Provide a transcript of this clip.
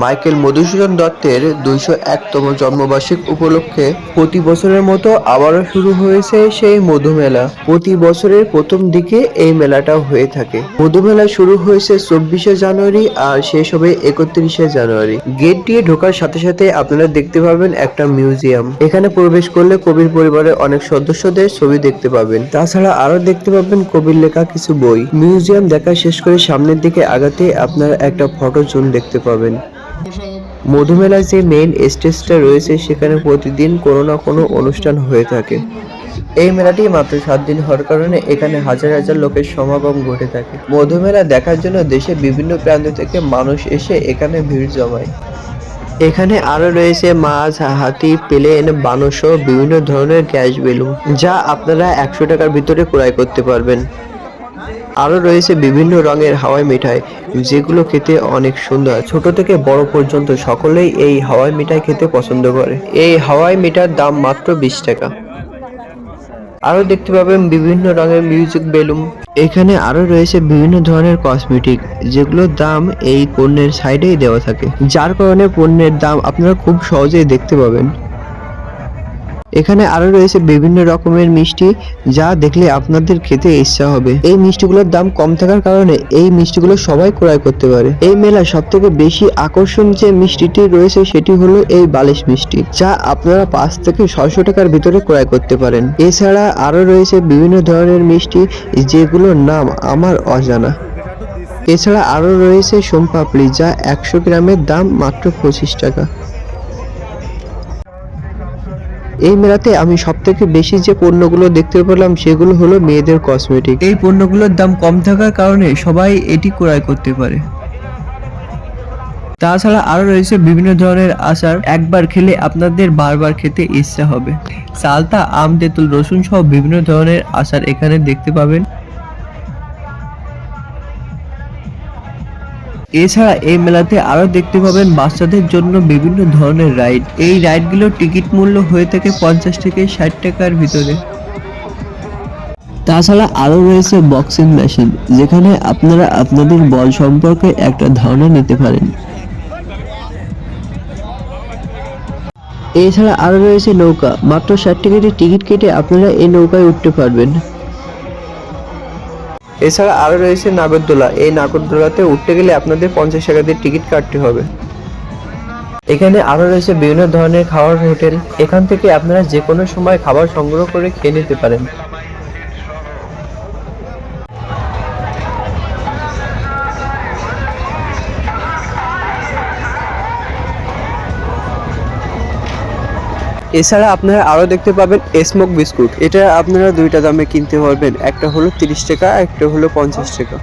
Michael Madhusudan দত্তের ২০১তম জন্মবার্ষিকী উপলক্ষে প্রতি বছরের মতো আবারও শুরু হয়েছে সেই মধুমেলা। প্রতি বছরের প্রথম দিকে এই মেলাটা হয়ে থাকে। মধুমেলা শুরু হয়েছে ২৪শে জানুয়ারি আর শেষ হবে ৩১শে জানুয়ারি। গেট দিয়ে ঢোকার সাথে সাথে আপনারা দেখতে পাবেন একটা মিউজিয়াম। এখানে প্রবেশ করলে কবির পরিবারের অনেক সদস্যদের ছবি দেখতে পাবেন। তাছাড়া আরো দেখতে পাবেন কবির লেখা কিছু বই। মিউজিয়াম দেখা শেষ করে সামনের দিকে আগাতে আপনারা একটা ফটো জোন দেখতে পাবেন। মধুমেলার যে মেইন স্টেজটা রয়েছে সেখানে প্রতিদিন কোনো না কোনো অনুষ্ঠান হয়ে থাকে। এই মেলাটি মাত্র 7 দিন হওয়ার কারণে এখানে হাজার হাজার লোকের সমাগম ঘটে থাকে। মধুমেলা দেখার জন্য দেশের বিভিন্ন প্রান্ত থেকে মানুষ এসে এখানে ভিড় জমায়। এখানে আরো রয়েছে মাছ, হাতি, প্লেন, বানর সহ বিভিন্ন ধরনের গ্যাস বেলুন, যা আপনারা 100 টাকার ভিতরে ক্রয় করতে পারবেন। আরো রয়েছে বিভিন্ন রঙের হাওয়াই মিঠাই, যেগুলো খেতে অনেক সুন্দর। ছোট থেকে বড় পর্যন্ত সকলেই এই হাওয়াই মিঠাই খেতে পছন্দ করে। এই হাওয়াই মিঠার দাম মাত্র 20 টাকা। আরো দেখতে পাবেন বিভিন্ন রঙের মিউজিক বেলুন। এখানে আরো রয়েছে বিভিন্ন ধরনের কসমেটিক, যেগুলোর দাম এই পণ্যের সাইডেই দেওয়া থাকে, যার কারণে পণ্যের দাম আপনারা খুব সহজেই দেখতে পাবেন। এখানে আরো রয়েছে বিভিন্ন রকমের মিষ্টি, যা দেখলে আপনাদের খেতে ইচ্ছা হবে। এই মিষ্টিগুলোর দাম কম থাকার কারণে এই মিষ্টিগুলো সবাই ক্রয় করতে পারে। এই মেলায় সবথেকে বেশি আকর্ষণ যে মিষ্টিটি রয়েছে সেটি হলো এই বালিশ মিষ্টি, যা আপনারা 5 থেকে 600 টাকার ভিতরে ক্রয় করতে পারেন। এছাড়া আরো রয়েছে বিভিন্ন ধরনের মিষ্টি, যেগুলোর নাম আমার অজানা। এছাড়া আরো রয়েছে সোনপাপড়ি, যা 100 গ্রামের দাম মাত্র 25 টাকা। এই মেলাতে আমি সবথেকে বেশি যে পণ্যগুলো দেখতে পেলাম সেগুলো হলো মেয়েদের কসমেটিক। এই পণ্যগুলোর দাম কম থাকার কারণে সবাই এটি ক্রয় করতে পারে। তাছাড়া আরো রয়েছে বিভিন্ন ধরনের আচার, একবার খেলে আপনাদের বারবার খেতে ইচ্ছা হবে। চালতা, আম, তেঁতুল, রসুন সহ বিভিন্ন ধরনের আচার এখানে দেখতে পাবেন। এছাড়া এই মেলাতে আরো দেখতে পাবেন বাচ্চাদের জন্য বিভিন্ন ধরনের রাইড। এই রাইডগুলোর টিকিট মূল্য হয়ে থাকে 50 থেকে 60 টাকার ভিতরে। তাছাড়া আরো রয়েছে বক্সিং মেশিন, যেখানে আপনারা আপনাদের বল সম্পর্কে একটা ধারণা নিতে পারেন। এছাড়া আরো রয়েছে নৌকা, মাত্র 60 টাকার টিকিট কেটে আপনারা এই নৌকায় উঠতে পারবেন। এছাড়া আরো রয়েছে নাগরদোলা। এই নাগরদোলাতে উঠতে গেলে আপনাদের 50 টাকা দিয়ে টিকিট কাটতে হবে। এখানে আরো রয়েছে বিভিন্ন ধরনের খাওয়ার হোটেল। এখান থেকে আপনারা যে কোনো সময় খাবার সংগ্রহ করে খেয়ে নিতে পারেন। এছাড়া আপনারা আরো দেখতে পাবেন স্মোক বিস্কুট। এটা আপনারা দুইটা দামে কিনতে পারবেন, একটা হলো 30 টাকা, একটা হলো 50 টাকা।